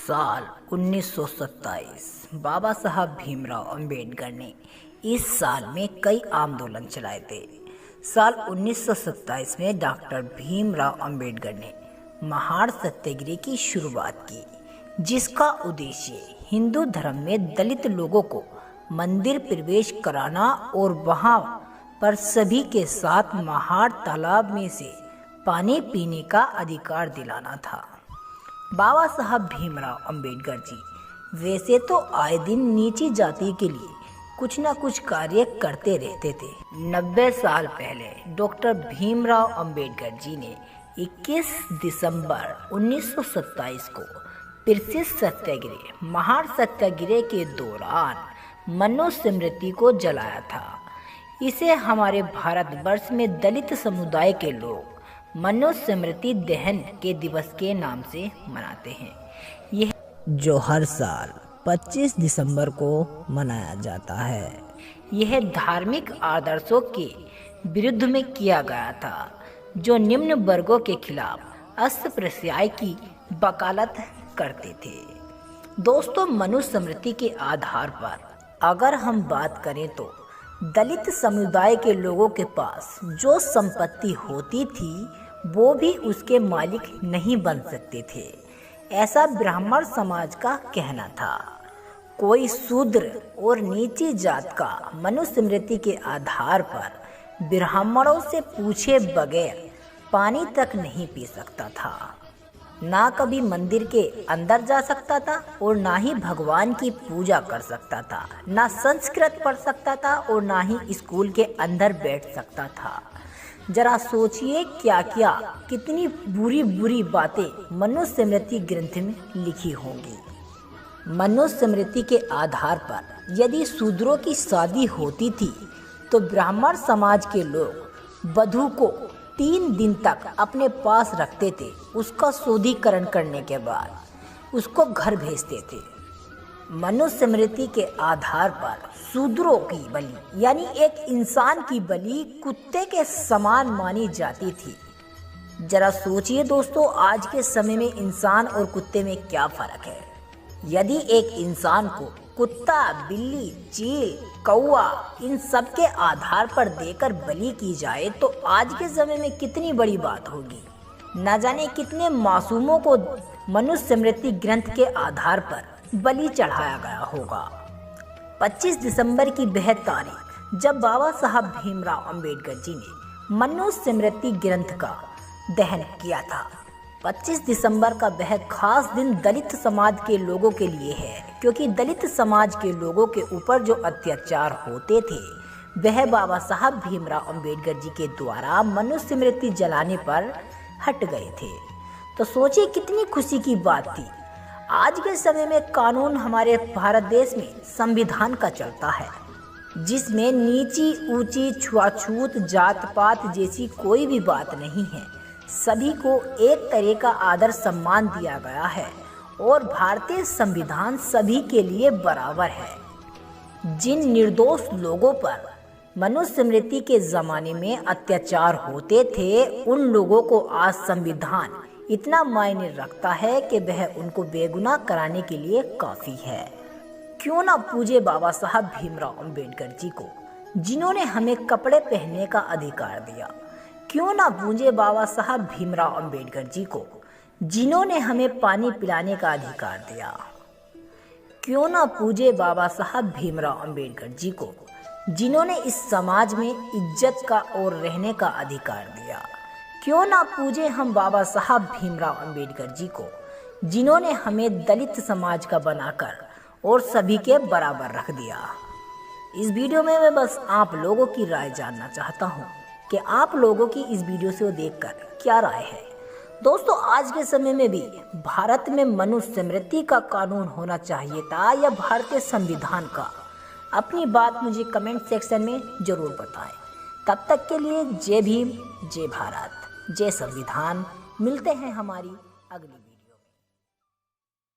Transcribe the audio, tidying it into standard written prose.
साल 1927 बाबा साहब भीमराव अंबेडकर ने इस साल में कई आंदोलन चलाए थे। साल 1927 में डॉक्टर भीमराव अंबेडकर ने महान सत्याग्रह की शुरुआत की, जिसका उद्देश्य हिंदू धर्म में दलित लोगों को मंदिर प्रवेश कराना और वहां पर सभी के साथ महान तालाब में से पानी पीने का अधिकार दिलाना था। बाबा साहब भीमराव अंबेडकर जी वैसे तो आए दिन नीची जाति के लिए कुछ न कुछ कार्य करते रहते थे। 90 साल पहले डॉक्टर भीमराव अंबेडकर जी ने 21 दिसंबर 1927 को प्रसिद्ध सत्याग्रह महान सत्याग्रह के दौरान मनुस्मृति को जलाया था। इसे हमारे भारतवर्ष में दलित समुदाय के लोग मनुस्मृति दहन के दिवस के नाम से मनाते हैं। यह जो हर साल 25 दिसंबर को मनाया जाता है। यह धार्मिक आदर्शों के विरुद्ध में किया गया था, जो निम्न वर्गों के खिलाफ अस्पृश्यता की वकालत करते थे। दोस्तों, मनुस्मृति के आधार पर अगर हम बात करें तो दलित समुदाय के लोगों के पास जो संपत्ति होती थी वो भी उसके मालिक नहीं बन सकते थे, ऐसा ब्राह्मण समाज का कहना था। कोई शूद्र और नीची जात का मनुस्मृति के आधार पर ब्राह्मणों से पूछे बगैर पानी तक नहीं पी सकता था, ना कभी मंदिर के अंदर जा सकता था और ना ही भगवान की पूजा कर सकता था, ना संस्कृत पढ़ सकता था और ना ही स्कूल के अंदर बैठ सकता था। जरा सोचिए क्या क्या कितनी बुरी बुरी बातें मनुस्मृति ग्रंथ में लिखी होंगी। मनुस्मृति के आधार पर यदि शूद्रों की शादी होती थी तो ब्राह्मण समाज के लोग वधू को 3 दिन तक अपने पास रखते थे। उसका शुद्धिकरण करने के बाद उसको घर भेजते थे। मनुस्मृति के आधार पर शूद्रों की बलि यानी एक इंसान की बलि कुत्ते के समान मानी जाती थी। जरा सोचिए दोस्तों, आज के समय में इंसान और कुत्ते में क्या फर्क है। यदि एक इंसान को कुत्ता, बिल्ली, चील, कौवा इन सब के आधार पर देकर बलि की जाए तो आज के समय में कितनी बड़ी बात होगी। न जाने कितने मासूमों को मनुस्मृति ग्रंथ के आधार पर बलि चढ़ाया गया होगा। 25 दिसंबर की वह तारीख जब बाबा साहब भीमराव अंबेडकर जी ने मनुस्मृति ग्रंथ का दहन किया था। 25 दिसंबर का वह खास दिन दलित समाज के लोगों के लिए है, क्योंकि दलित समाज के लोगों के ऊपर जो अत्याचार होते थे वह बाबा साहब भीमराव अंबेडकर जी के द्वारा मनुस्मृति जलाने पर हट गए थे। तो सोचिए कितनी खुशी की बात थी। आज के समय में कानून हमारे भारत देश में संविधान का चलता है, जिसमें नीची ऊंची छुआछूत जात पात जैसी कोई भी बात नहीं है। सभी को एक तरह का आदर सम्मान दिया गया है और भारतीय संविधान सभी के लिए बराबर है। जिन निर्दोष लोगों पर मनुस्मृति के जमाने में अत्याचार होते थे उन लोगों को आज संविधान इतना मायने रखता है कि वह उनको बेगुनाह कराने के लिए काफी है। क्यों ना पूजे बाबा साहब भीमराव अंबेडकर जी को, जिन्होंने हमें कपड़े पहनने का अधिकार दिया। क्यों ना पूजे बाबा साहब भीमराव अंबेडकर जी को, जिन्होंने हमें पानी पिलाने का अधिकार दिया। क्यों ना पूजे बाबा साहब भीमराव अंबेडकर जी को, जिन्होंने इस समाज में इज्जत का और रहने का अधिकार दिया। क्यों ना पूजे हम बाबा साहब भीमराव अंबेडकर जी को, जिन्होंने हमें दलित समाज का बनाकर और सभी के बराबर रख दिया। इस वीडियो में मैं बस आप लोगों की राय जानना चाहता हूँ कि आप लोगों की इस वीडियो से देखकर क्या राय है। दोस्तों, आज के समय में भी भारत में मनुस्मृति का कानून होना चाहिए था या भारतीय संविधान का? अपनी बात मुझे कमेंट सेक्शन में जरूर बताएं। तब तक के लिए जय भीम, जय भारत, जय संविधान। मिलते हैं हमारी अगली